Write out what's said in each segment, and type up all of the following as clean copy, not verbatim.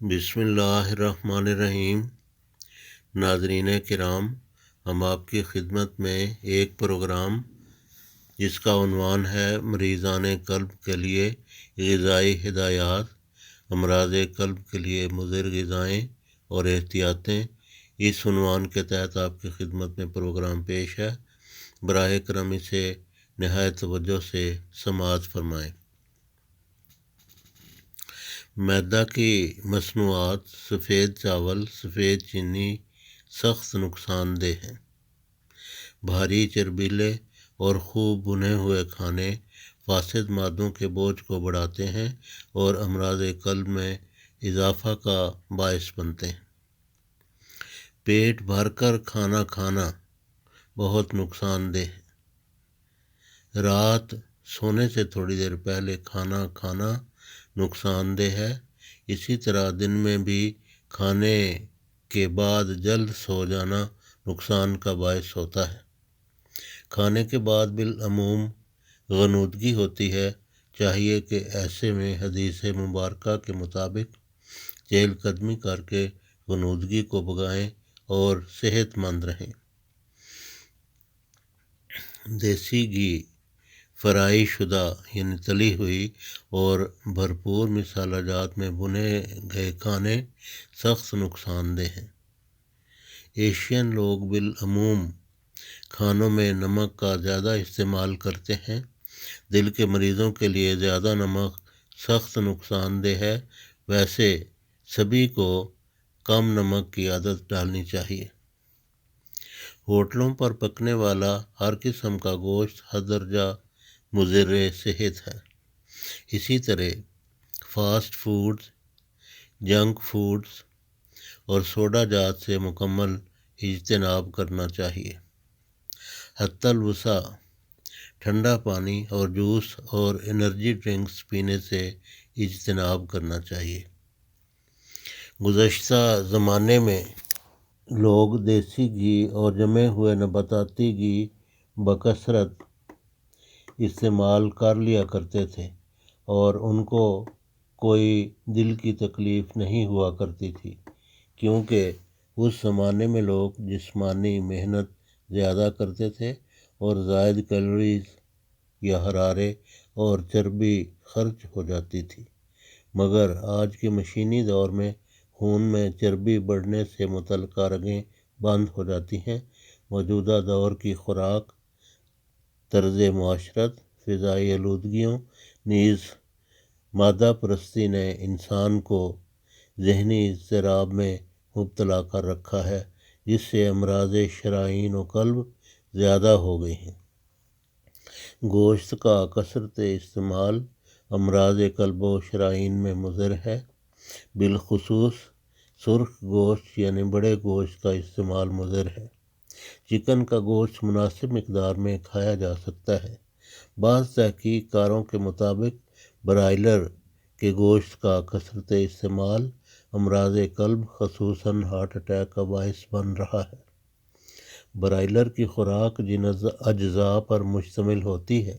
بسم اللہ الرحمن الرحیم۔ ناظرین کرام، ہم آپ کی خدمت میں ایک پروگرام جس کا عنوان ہے مریضان قلب کے لیے غذائی ہدایات، امراض قلب کے لیے مضر غذائیں اور احتیاطیں، اس عنوان کے تحت آپ کی خدمت میں پروگرام پیش ہے۔ براہ کرم اسے نہایت توجہ سے سماعت فرمائیں۔ میدا کی مصنوعات، سفید چاول، سفید چینی سخت نقصان دہ ہیں۔ بھاری چربیلے اور خوب بھنے ہوئے کھانے فاسد مادوں کے بوجھ کو بڑھاتے ہیں اور امراض قلب میں اضافہ کا باعث بنتے ہیں۔ پیٹ بھر کر کھانا کھانا بہت نقصان دہ ہے۔ رات سونے سے تھوڑی دیر پہلے کھانا کھانا نقصان دہ ہے۔ اسی طرح دن میں بھی کھانے کے بعد جلد سو جانا نقصان کا باعث ہوتا ہے۔ کھانے کے بعد بالعموم غنودگی ہوتی ہے۔ چاہیے کہ ایسے میں حدیث مبارکہ کے مطابق چہل قدمی کر کے غنودگی کو بھگائیں اور صحت مند رہیں۔ دیسی گھی، فرائی شدہ یعنی تلی ہوئی اور بھرپور مسالہ جات میں بھنے گئے کھانے سخت نقصان دہ ہیں۔ ایشین لوگ بالعموم کھانوں میں نمک کا زیادہ استعمال کرتے ہیں۔ دل کے مریضوں کے لیے زیادہ نمک سخت نقصان دہ ہے۔ ویسے سبھی کو کم نمک کی عادت ڈالنی چاہیے۔ ہوٹلوں پر پکنے والا ہر قسم کا گوشت حد درجہ مضر صحت ہے۔ اسی طرح فاسٹ فوڈز، جنک فوڈز اور سوڈا جات سے مکمل اجتناب کرنا چاہیے۔ حتی الوسع ٹھنڈا پانی اور جوس اور انرجی ڈرنکس پینے سے اجتناب کرنا چاہیے۔ گزشتہ زمانے میں لوگ دیسی گھی اور جمے ہوئے نباتاتی گھی بکثرت استعمال کر لیا کرتے تھے اور ان کو کوئی دل کی تکلیف نہیں ہوا کرتی تھی، کیونکہ اس زمانے میں لوگ جسمانی محنت زیادہ کرتے تھے اور زائد کیلوریز یا حرارے اور چربی خرچ ہو جاتی تھی۔ مگر آج کے مشینی دور میں خون میں چربی بڑھنے سے متعلقہ رگیں بند ہو جاتی ہیں۔ موجودہ دور کی خوراک، طرز معاشرت، فضائی آلودگیوں نیز مادہ پرستی نے انسان کو ذہنی اضطراب میں مبتلا کر رکھا ہے، جس سے امراض شرائین و قلب زیادہ ہو گئی ہیں۔ گوشت کا کثرت استعمال امراض قلب و شرائین میں مضر ہے۔ بالخصوص سرخ گوشت یعنی بڑے گوشت کا استعمال مضر ہے۔ چکن کا گوشت مناسب مقدار میں کھایا جا سکتا ہے۔ بعض تحقیق کاروں کے مطابق برائلر کے گوشت کا کثرت استعمال امراض قلب خصوصاً ہارٹ اٹیک کا باعث بن رہا ہے۔ برائلر کی خوراک جن اجزاء پر مشتمل ہوتی ہے،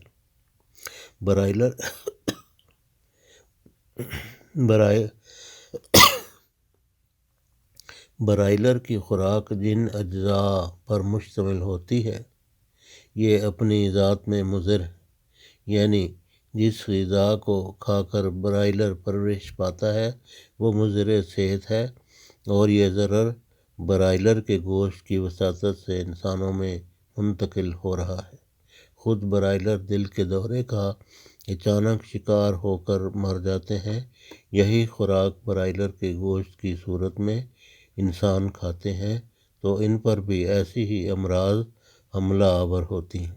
برائلر کی خوراک جن اجزاء پر مشتمل ہوتی ہے یہ اپنی ذات میں مضر ہے۔ یعنی جس غذا کو کھا کر برائلر پرورش پاتا ہے وہ مضر صحت ہے، اور یہ ضرر برائلر کے گوشت کی وساطت سے انسانوں میں منتقل ہو رہا ہے۔ خود برائلر دل کے دورے کا اچانک شکار ہو کر مر جاتے ہیں۔ یہی خوراک برائلر کے گوشت کی صورت میں انسان کھاتے ہیں تو ان پر بھی ایسی ہی امراض حملہ آور ہوتی ہیں۔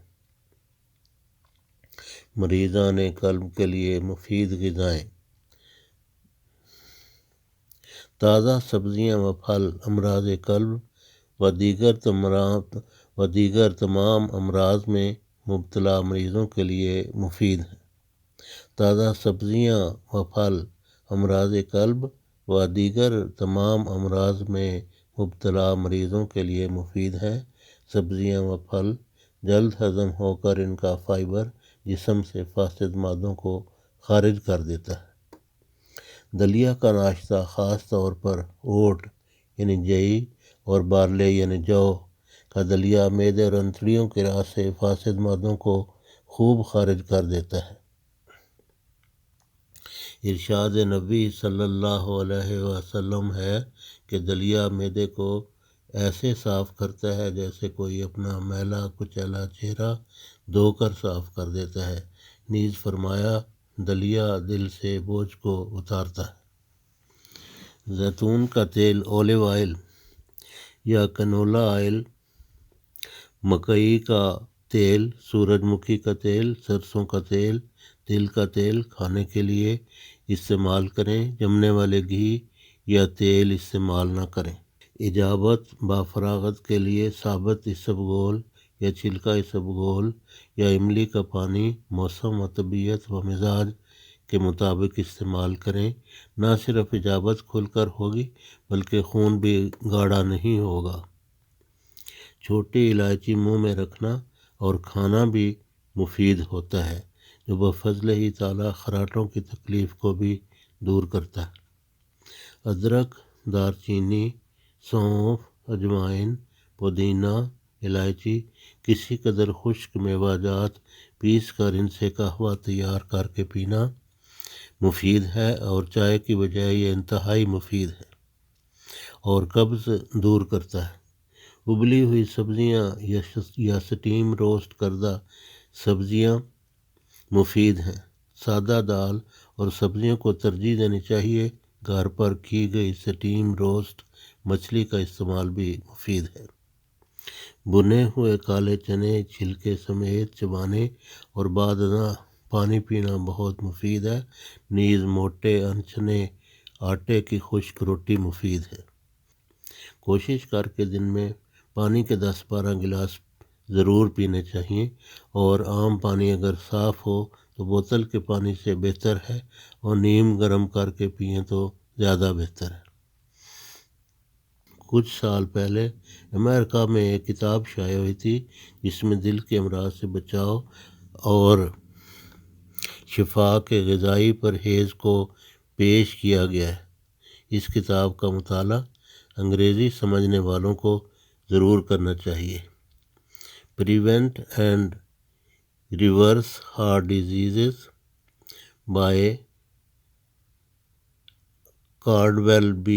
مریضان قلب کے لیے مفید غذائیں: تازہ سبزیاں و پھل امراض قلب و دیگر تمام امراض میں مبتلا مریضوں کے لیے مفید ہیں۔ تازہ سبزیاں و پھل امراض قلب و دیگر تمام امراض میں مبتلا مریضوں کے لیے مفید ہیں۔ سبزیاں و پھل جلد ہضم ہو کر ان کا فائبر جسم سے فاسد مادوں کو خارج کر دیتا ہے۔ دلیا کا ناشتہ خاص طور پر اوٹ یعنی جئی اور بارلے یعنی جو کا دلیا معدے اور انتڑیوں کے راستے فاسد مادوں کو خوب خارج کر دیتا ہے۔ ارشاد نبی صلی اللہ علیہ وسلم ہے کہ دلیا معدے کو ایسے صاف کرتا ہے جیسے کوئی اپنا میلا کچیلا چہرہ دھو کر صاف کر دیتا ہے۔ نیز فرمایا دلیا دل سے بوجھ کو اتارتا ہے۔ زیتون کا تیل اولیو آئل یا کنولا آئل، مکئی کا تیل، سورج مکھی کا تیل، سرسوں کا تیل، تل کا تیل کھانے کے لیے استعمال کریں، جمنے والے گھی یا تیل استعمال نہ کریں۔ اجابت بافراغت کے لیے ثابت اسبگول یا چھلکا اسبگول یا املی کا پانی موسم و طبیعت و مزاج کے مطابق استعمال کریں۔ نہ صرف اجابت کھل کر ہوگی بلکہ خون بھی گاڑھا نہیں ہوگا۔ چھوٹی الائچی منہ میں رکھنا اور کھانا بھی مفید ہوتا ہے، جو بفضل ہی تعالیٰ خراٹوں کی تکلیف کو بھی دور کرتا ہے۔ ادرک، دار چینی، سونف، اجوائن، پودینہ، الائچی، کسی قدر خشک میوہ جات پیس کر ان سے قہوہ تیار کر کے پینا مفید ہے، اور چائے کی بجائے یہ انتہائی مفید ہے اور قبض دور کرتا ہے۔ ابلی ہوئی سبزیاں یا سٹیم روسٹ کردہ سبزیاں مفید ہیں۔ سادہ دال اور سبزیوں کو ترجیح دینی چاہیے۔ گھر پر کی گئی سٹیم روسٹ مچھلی کا استعمال بھی مفید ہے۔ بھنے ہوئے کالے چنے چھلکے سمیت چبانے اور بعد ازاں پانی پینا بہت مفید ہے۔ نیز موٹے انچنے آٹے کی خشک روٹی مفید ہے۔ کوشش کر کے دن میں پانی کے 10-12 گلاس ضرور پینے چاہیے، اور عام پانی اگر صاف ہو تو بوتل کے پانی سے بہتر ہے، اور نیم گرم کر کے پئیں تو زیادہ بہتر ہے۔ کچھ سال پہلے امریکہ میں ایک کتاب شائع ہوئی تھی جس میں دل کے امراض سے بچاؤ اور شفا کے غذائی پرہیز کو پیش کیا گیا ہے۔ اس کتاب کا مطالعہ انگریزی سمجھنے والوں کو ضرور کرنا چاہیے۔ Prevent and reverse heart diseases by Caldwell be